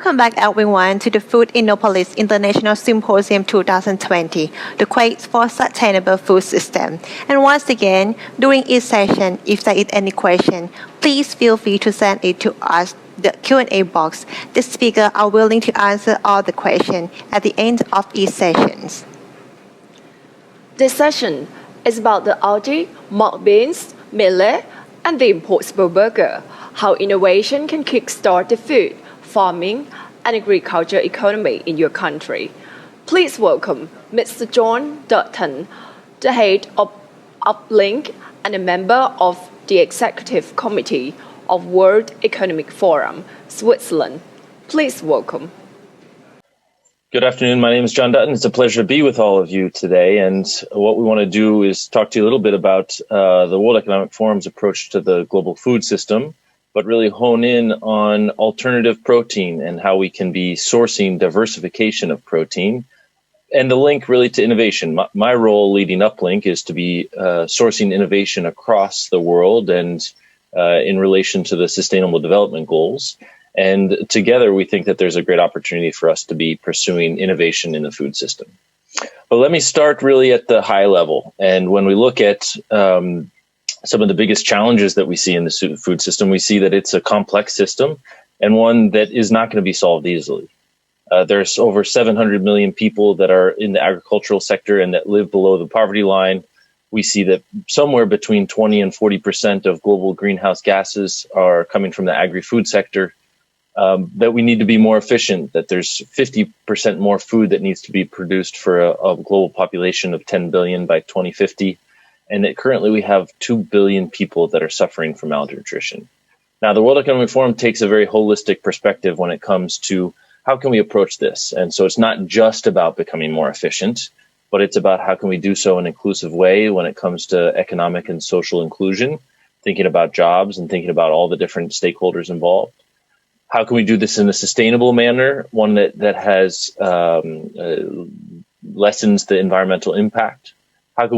Welcome back everyone to the Food Innopolis International Symposium 2020, the quest for sustainable food system. And once again, during each session, if there is any question, please feel free to send it to us, the Q&A box. The speakers are willing to answer all the questions at the end of each session. This session is about the algae, mung beans, millet, and the impossible burger, how innovation can kickstart the food, farming, and agriculture economy in your country. Please welcome Mr. John Dutton, the head of Uplink and a member of the Executive Committee of World Economic Forum, Switzerland. Please welcome. Good afternoon. My name is John Dutton. It's a pleasure to be with all of you today. And what we want to do is talk to you a little bit about the World Economic Forum's approach to the global food system, but really hone in on alternative protein and how we can be sourcing diversification of protein and the link really to innovation. My role leading Uplink is to be sourcing innovation across the world and in relation to the Sustainable Development Goals. And together, we think that there's a great opportunity for us to be pursuing innovation in the food system. But let me start really at the high level. And when we look at some of the biggest challenges that we see in the food system, we see that it's a complex system and one that is not going to be solved easily. There's over 700 million people that are in the agricultural sector and that live below the poverty line. We see that somewhere between 20 and 40% of global greenhouse gases are coming from the agri-food sector. That we need to be more efficient, that there's 50% more food that needs to be produced for a global population of 10 billion by 2050, and that currently we have 2 billion people that are suffering from malnutrition. Now, the World Economic Forum takes a very holistic perspective when it comes to how can we approach this. And so it's not just about becoming more efficient, but it's about how can we do so in an inclusive way when it comes to economic and social inclusion, thinking about jobs and thinking about all the different stakeholders involved. How can we do this in a sustainable manner, one that has lessens the environmental impact? How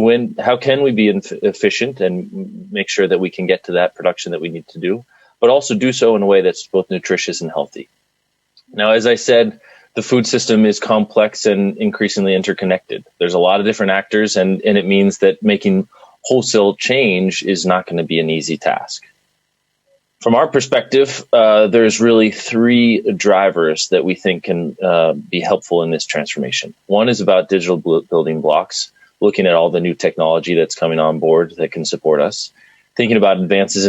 can we be efficient and make sure that we can get to that production that we need to do, but also do so in a way that's both nutritious and healthy? Now, as I said, the food system is complex and increasingly interconnected. There's a lot of different actors, and it means that making wholesale change is not going to be an easy task. From our perspective, there's really three drivers that we think can be helpful in this transformation. One is about digital building blocks, looking at all the new technology that's coming on board that can support us, thinking about advances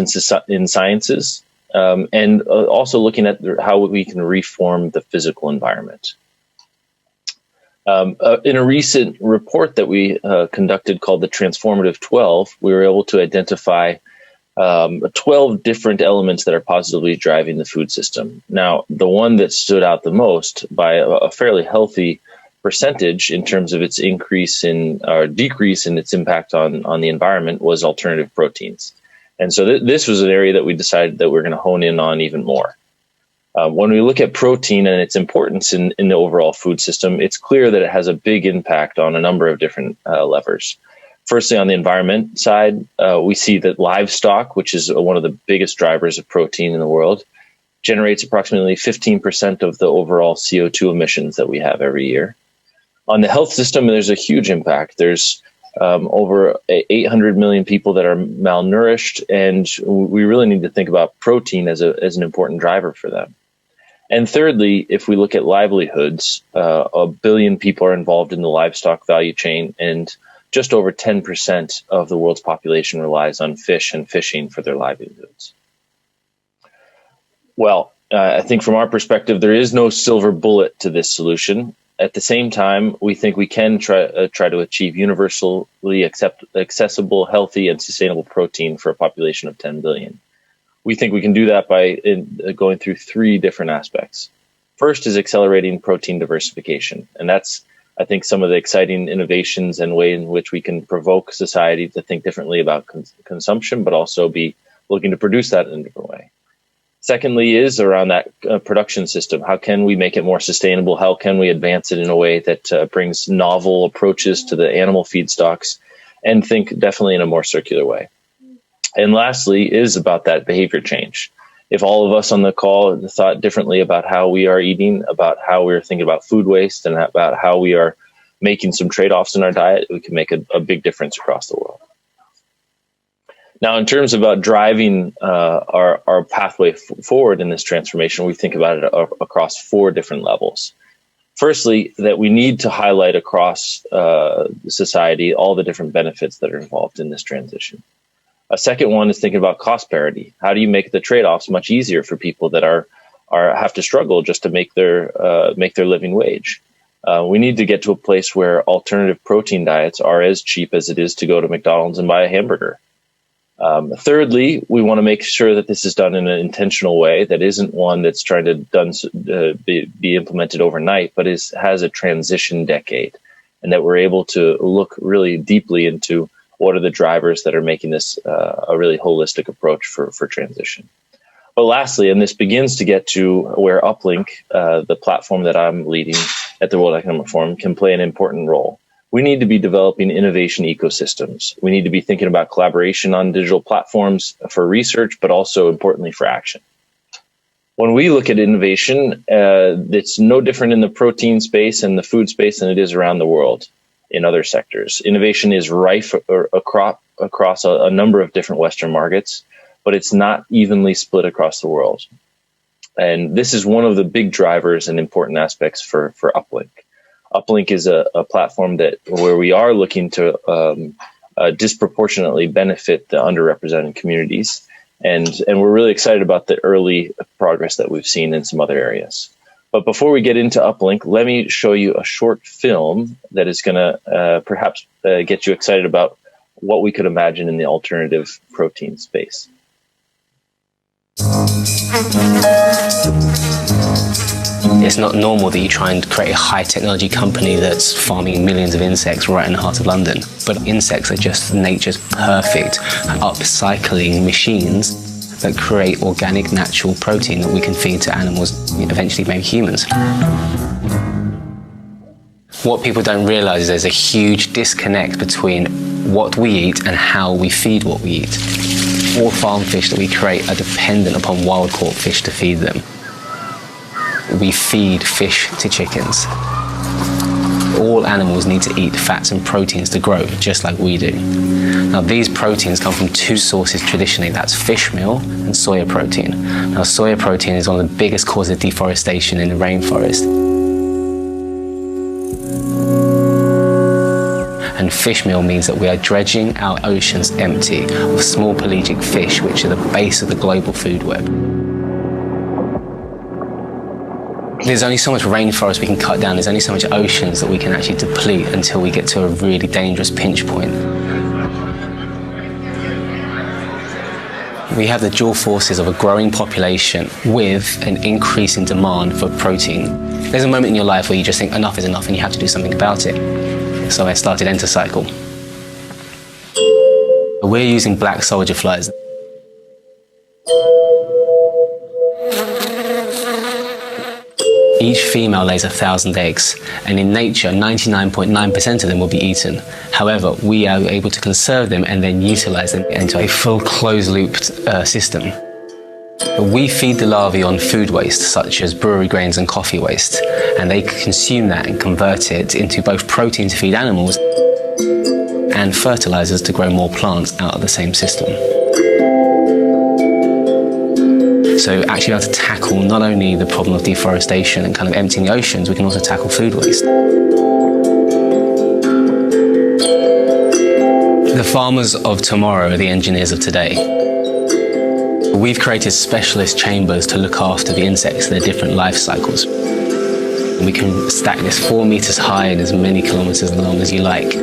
in sciences, and also looking at how we can reform the physical environment. In a recent report that we conducted called the Transformative 12, we were able to identify 12 different elements that are positively driving the food system. Now, the one that stood out the most by a fairly healthy percentage in terms of its increase in or decrease in its impact on the environment was alternative proteins. And so this was an area that we decided that we're going to hone in on even more. When we look at protein and its importance in the overall food system, it's clear that it has a big impact on a number of different levers. Firstly, on the environment side, we see that livestock, which is one of the biggest drivers of protein in the world, generates approximately 15% of the overall CO2 emissions that we have every year. On the health system, there's a huge impact. There's over 800 million people that are malnourished, and we really need to think about protein as an important driver for them. And thirdly, if we look at livelihoods, 1 billion people are involved in the livestock value chain, and just over 10% of the world's population relies on fish and fishing for their livelihoods. Well, I think from our perspective, there is no silver bullet to this solution. At the same time, we think we can try to achieve universally accessible, healthy, and sustainable protein for a population of 10 billion. We think we can do that by going through three different aspects. First is accelerating protein diversification, and that's I think some of the exciting innovations and way in which we can provoke society to think differently about consumption, but also be looking to produce that in a different way. Secondly is around that production system. How can we make it more sustainable? How can we advance it in a way that brings novel approaches to the animal feedstocks and think definitely in a more circular way? And lastly is about that behavior change. If all of us on the call thought differently about how we are eating, about how we're thinking about food waste, and about how we are making some trade-offs in our diet, we can make a big difference across the world. Now, in terms about driving our pathway forward in this transformation, we think about it across 4 different levels. Firstly, that we need to highlight across society all the different benefits that are involved in this transition. A second one is thinking about cost parity. How do you make the trade-offs much easier for people that have to struggle just to make their living wage? We need to get to a place where alternative protein diets are as cheap as it is to go to McDonald's and buy a hamburger. Thirdly, we want to make sure that this is done in an intentional way that isn't one that's trying to be implemented overnight, but has a transition decade, and that we're able to look really deeply into what are the drivers that are making this a really holistic approach for transition. But lastly, and this begins to get to where Uplink, the platform that I'm leading at the World Economic Forum, can play an important role. We need to be developing innovation ecosystems. We need to be thinking about collaboration on digital platforms for research, but also importantly for action. When we look at innovation, it's no different in the protein space and the food space than it is around the world in other sectors. Innovation is rife across a number of different Western markets, but it's not evenly split across the world. And this is one of the big drivers and important aspects for Uplink. Uplink is a platform where we are looking to disproportionately benefit the underrepresented communities. And we're really excited about the early progress that we've seen in some other areas. But before we get into Uplink, let me show you a short film that is going to perhaps get you excited about what we could imagine in the alternative protein space. It's not normal that you try and create a high technology company that's farming millions of insects right in the heart of London. But insects are just nature's perfect upcycling machines that create organic, natural protein that we can feed to animals, eventually maybe humans. What people don't realize is there's a huge disconnect between what we eat and how we feed what we eat. All farm fish that we create are dependent upon wild-caught fish to feed them. We feed fish to chickens. All animals need to eat fats and proteins to grow, just like we do. Now, these proteins come from 2 sources traditionally. That's fish meal and soya protein. Now, soya protein is one of the biggest causes of deforestation in the rainforest. And fish meal means that we are dredging our oceans empty of small pelagic fish, which are the base of the global food web. There's only so much rainforest we can cut down. There's only so much oceans that we can actually deplete until we get to a really dangerous pinch point. We have the dual forces of a growing population with an increase in demand for protein. There's a moment in your life where you just think enough is enough and you have to do something about it. So I started Entercycle. We're using black soldier flies. Each female lays 1,000 eggs, and in nature, 99.9% of them will be eaten. However, we are able to conserve them and then utilize them into a full closed-looped system. We feed the larvae on food waste, such as brewery grains and coffee waste, and they consume that and convert it into both protein to feed animals and fertilizers to grow more plants out of the same system. So actually we have to tackle not only the problem of deforestation and kind of emptying the oceans, we can also tackle food waste. The farmers of tomorrow are the engineers of today. We've created specialist chambers to look after the insects in their different life cycles. We can stack this 4 meters high and as many kilometers long as you like.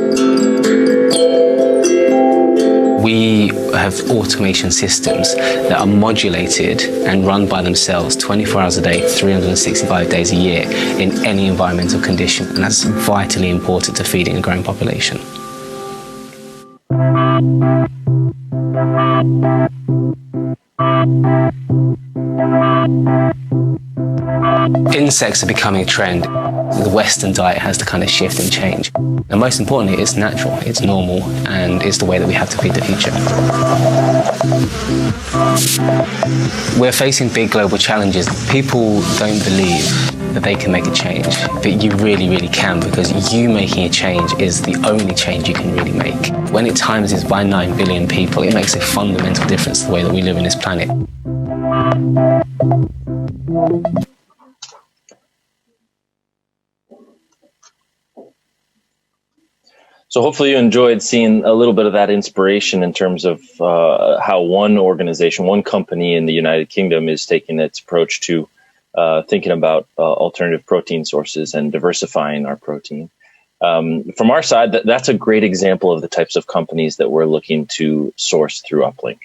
We have automation systems that are modulated and run by themselves 24 hours a day, 365 days a year in any environmental condition. And that's vitally important to feeding a growing population. Insects are becoming a trend. the Western diet has to kind of shift and change. And most importantly, it's natural, it's normal, and it's the way that we have to feed the future. We're facing big global challenges. People don't believe that they can make a change, but you really, really can, because you making a change is the only change you can really make. When it times is by 9 billion people, it makes a fundamental difference to the way that we live on this planet. So hopefully you enjoyed seeing a little bit of that inspiration in terms of how one organization, one company in the United Kingdom is taking its approach to thinking about alternative protein sources and diversifying our protein. From our side, that's a great example of the types of companies that we're looking to source through Uplink.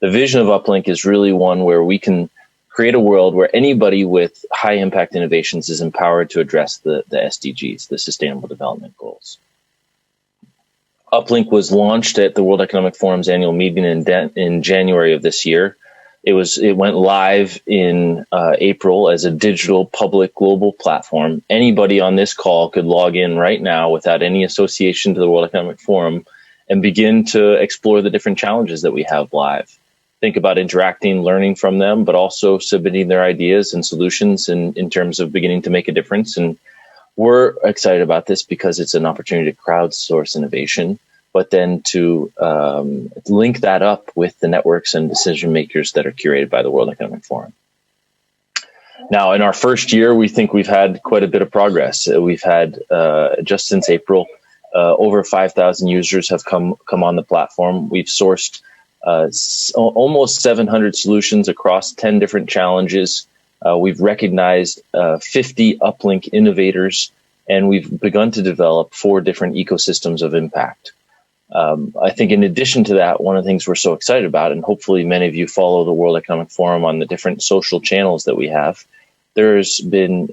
The vision of Uplink is really one where we can create a world where anybody with high impact innovations is empowered to address the SDGs, the Sustainable Development Goals. Uplink was launched at the World Economic Forum's annual meeting in January of this year. It went live in April as a digital public global platform. Anybody on this call could log in right now without any association to the World Economic Forum and begin to explore the different challenges that we have live. Think about interacting, learning from them, but also submitting their ideas and solutions in terms of beginning to make a difference. And we're excited about this because it's an opportunity to crowdsource innovation, but then to link that up with the networks and decision makers that are curated by the World Economic Forum. Now, in our first year, we think we've had quite a bit of progress. We've had, just since April, over 5,000 users have come on the platform. We've sourced almost 700 solutions across 10 different challenges. We've recognized 50 Uplink innovators, and we've begun to develop 4 different ecosystems of impact. I think in addition to that, one of the things we're so excited about, and hopefully many of you follow the World Economic Forum on the different social channels that we have, there's been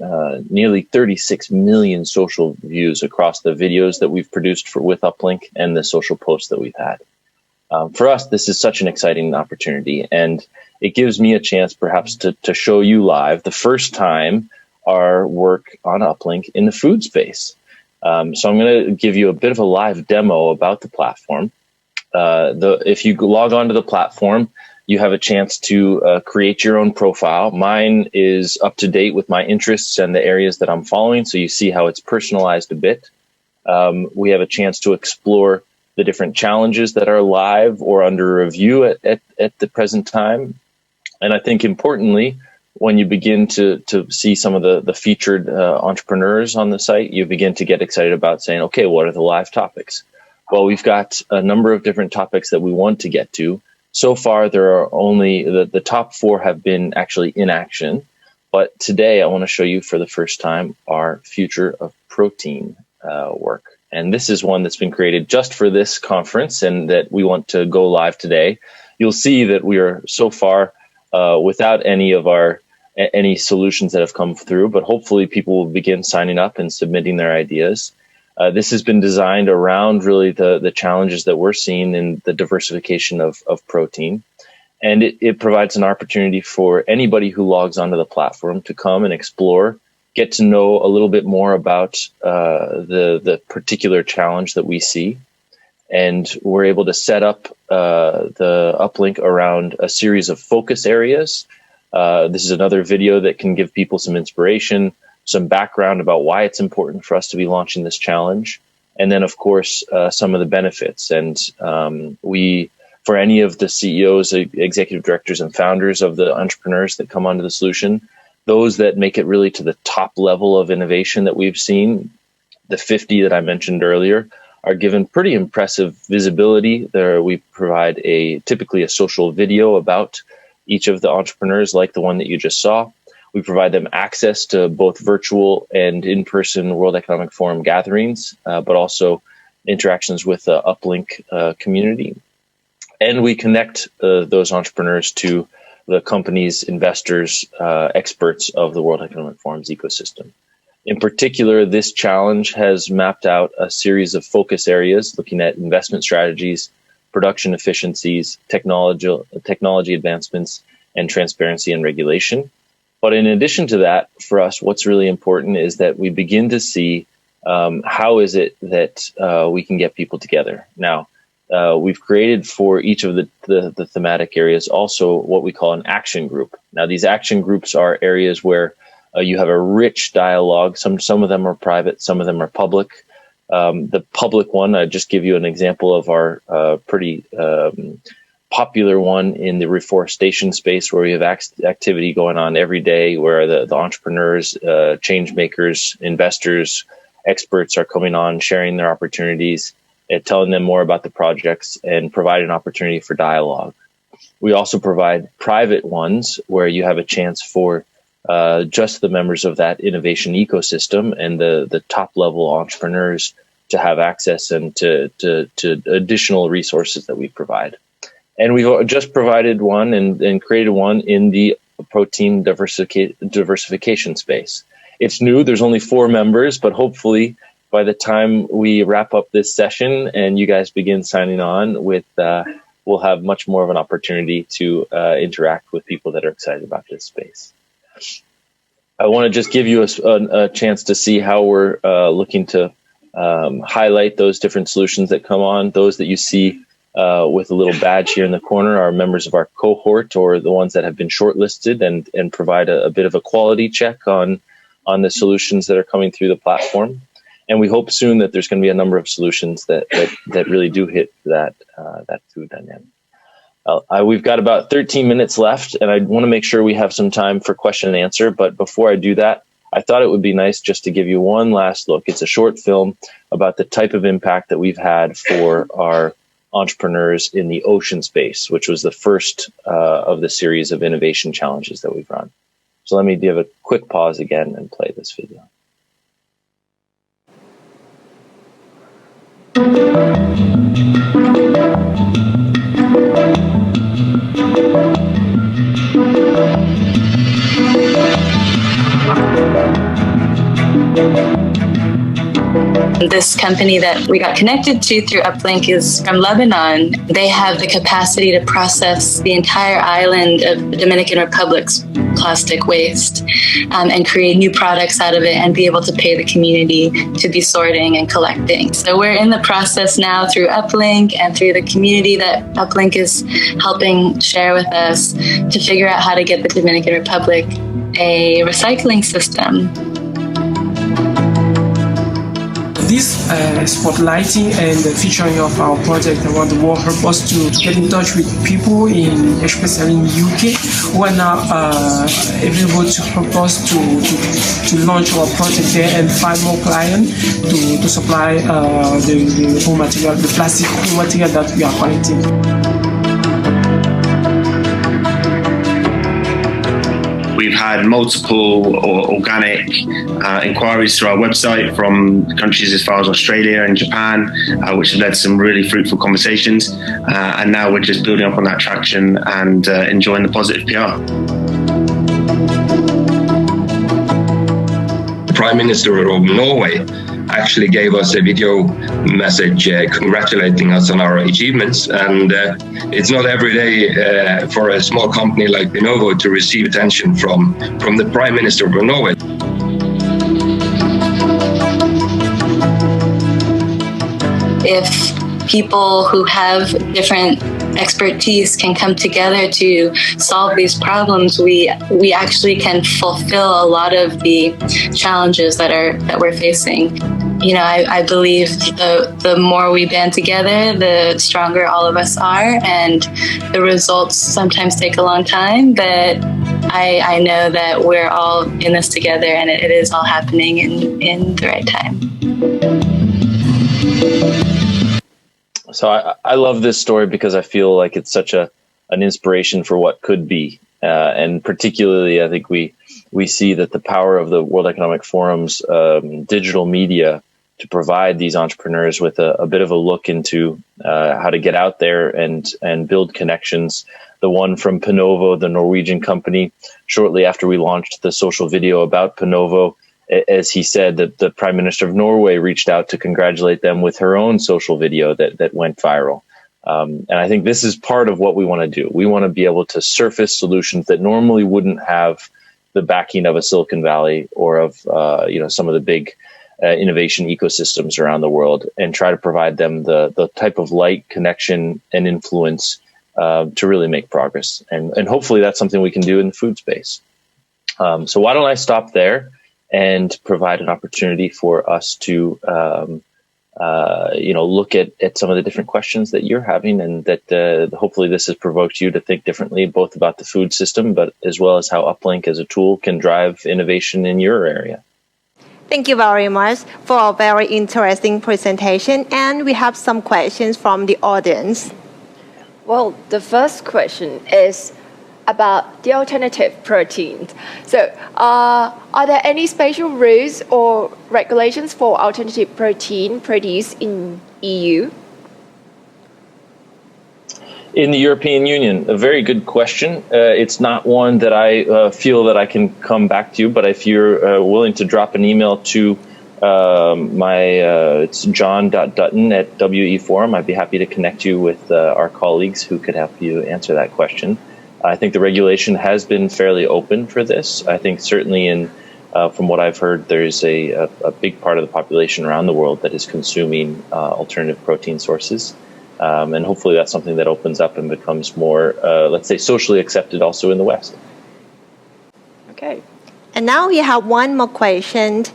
nearly 36 million social views across the videos that we've produced with Uplink and the social posts that we've had. For us, this is such an exciting opportunity, and it gives me a chance perhaps to show you live the first time our work on Uplink in the food space. So I'm going to give you a bit of a live demo about the platform. If you log on to the platform, you have a chance to create your own profile. Mine is up to date with my interests and the areas that I'm following, so you see how it's personalized a bit. We have a chance to explore the different challenges that are live or under review at the present time. And I think importantly, when you begin to see some of the featured entrepreneurs on the site, you begin to get excited about saying, okay, what are the live topics? Well, we've got a number of different topics that we want to get to. So far, there are only the top 4 have been actually in action. But today, I want to show you for the first time our future of protein work. And this is one that's been created just for this conference and that we want to go live today. You'll see that we are so far without any solutions that have come through, but hopefully people will begin signing up and submitting their ideas. This has been designed around really the challenges that we're seeing in the diversification of protein. And it provides an opportunity for anybody who logs onto the platform to come and explore, get to know a little bit more about the particular challenge that we see. And we're able to set up the Uplink around a series of focus areas. This is another video that can give people some inspiration, some background about why it's important for us to be launching this challenge. And then, of course, some of the benefits. And for any of the CEOs, executive directors, and founders of the entrepreneurs that come onto the solution, those that make it really to the top level of innovation that we've seen, the 50 that I mentioned earlier, are given pretty impressive visibility. There, we provide typically a social video about each of the entrepreneurs, like the one that you just saw. We provide them access to both virtual and in-person World Economic Forum gatherings, but also interactions with the Uplink community. And we connect those entrepreneurs to the companies, investors, experts of the World Economic Forum's ecosystem. In particular, this challenge has mapped out a series of focus areas looking at investment strategies, production efficiencies, technology advancements, and transparency and regulation. But in addition to that, for us, what's really important is that we begin to see how is it that we can get people together. Now, we've created for each of the thematic areas also what we call an action group. Now, these action groups are areas where you have a rich dialogue. Some of them are private, some of them are public. The public one, I just give you an example of our pretty popular one in the reforestation space, where we have activity going on every day, where the entrepreneurs, change makers, investors, experts are coming on, sharing their opportunities, and telling them more about the projects and provide an opportunity for dialogue. We also provide private ones where you have a chance for just the members of that innovation ecosystem and the top level entrepreneurs to have access and to additional resources that we provide. And we've just provided one and created one in the protein diversification space. It's new. There's only 4 members, but hopefully by the time we wrap up this session and you guys begin signing on with, we'll have much more of an opportunity to interact with people that are excited about this space. I want to just give you a chance to see how we're looking to highlight those different solutions that come on. Those that you see with a little badge here in the corner are members of our cohort, or the ones that have been shortlisted and provide a bit of a quality check on the solutions that are coming through the platform. And we hope soon that there's going to be a number of solutions that really do hit that food dynamic. We've got about 13 minutes left, and I want to make sure we have some time for question and answer. But before I do that, I thought it would be nice just to give you one last look. It's a short film about the type of impact that we've had for our entrepreneurs in the ocean space, which was the first of the series of innovation challenges that we've run. So let me give a quick pause again and play this video. This company that we got connected to through Uplink is from Lebanon. They have the capacity to process the entire island of the Dominican Republic's plastic waste and create new products out of it and be able to pay the community to be sorting and collecting. So we're in the process now through Uplink and through the community that Uplink is helping share with us to figure out how to get the Dominican Republic a recycling system. This spotlighting and the featuring of our project around the world help us to get in touch with people, especially in the UK, who are now able to help us to launch our project there and find more clients to supply the raw material, the plastic raw material that we are collecting. We've had multiple organic inquiries through our website from countries as far as Australia and Japan, which have led to some really fruitful conversations. And now we're just building up on that traction and enjoying the positive PR. The Prime Minister of Norway actually gave us a video message congratulating us on our achievements, and it's not every day for a small company like Innovo to receive attention from the Prime Minister of Norway. If people who have different expertise can come together to solve these problems, we actually can fulfill a lot of the challenges that we're facing. You know, I believe the more we band together, the stronger all of us are, and the results sometimes take a long time, but I know that we're all in this together, and it is all happening in the right time. So I love this story because I feel like it's such an inspiration for what could be. And particularly, I think we see that the power of the World Economic Forum's digital media to provide these entrepreneurs with a bit of a look into how to get out there and build connections. The one from Pinovo, the Norwegian company, shortly after we launched the social video about Pinovo, as he said, that the Prime Minister of Norway reached out to congratulate them with her own social video that went viral. And I think this is part of what we want to do. We want to be able to surface solutions that normally wouldn't have the backing of a Silicon Valley or of some of the big innovation ecosystems around the world, and try to provide them the type of light, connection, and influence to really make progress. And hopefully that's something we can do in the food space. So why don't I stop there and provide an opportunity for us to look at some of the different questions that you're having, and that hopefully this has provoked you to think differently, both about the food system, but as well as how Uplink as a tool can drive innovation in your area. Thank you very much for a very interesting presentation. And we have some questions from the audience. Well, the first question is about the alternative proteins. So, are there any special rules or regulations for alternative protein produced in EU? In the European Union, a very good question. It's not one that I feel that I can come back to, but if you're willing to drop an email to it's john.dutton@WE Forum, I'd be happy to connect you with our colleagues who could help you answer that question. I think the regulation has been fairly open for this. I think certainly from what I've heard, there's a big part of the population around the world that is consuming alternative protein sources. And hopefully that's something that opens up and becomes more, let's say, socially accepted also in the West. Okay. And now we have one more question.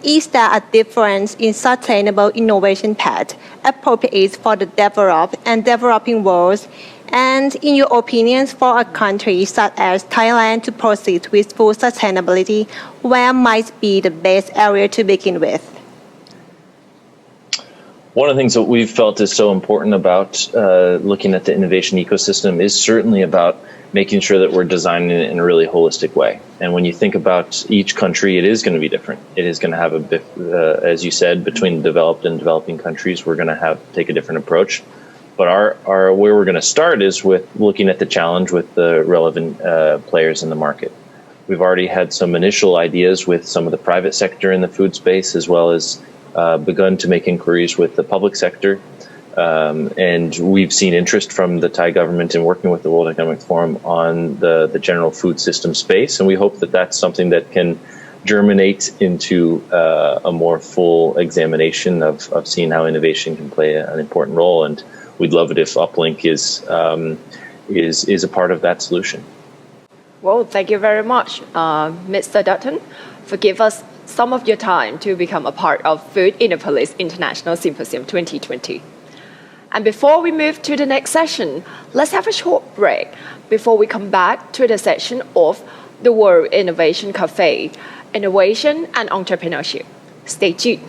Is there a difference in sustainable innovation path appropriate for the developed and developing worlds? And in your opinions, for a country such as Thailand to proceed with food sustainability, where might be the best area to begin with? One of the things that we've felt is so important about looking at the innovation ecosystem is certainly about making sure that we're designing it in a really holistic way. And when you think about each country, it is going to be different. It is going to have a bit, as you said, between developed and developing countries, we're going to take a different approach. But our where we're going to start is with looking at the challenge with the relevant players in the market. We've already had some initial ideas with some of the private sector in the food space, as well as begun to make inquiries with the public sector. And we've seen interest from the Thai government in working with the World Economic Forum on the general food system space. And we hope that that's something that can germinate into a more full examination of seeing how innovation can play an important role. And we'd love it if Uplink is a part of that solution. Well, thank you very much, Mr. Dutton, for giving us some of your time to become a part of Food Innopolis International Symposium 2020. And before we move to the next session, let's have a short break before we come back to the session of the World Innovation Cafe, Innovation and Entrepreneurship. Stay tuned.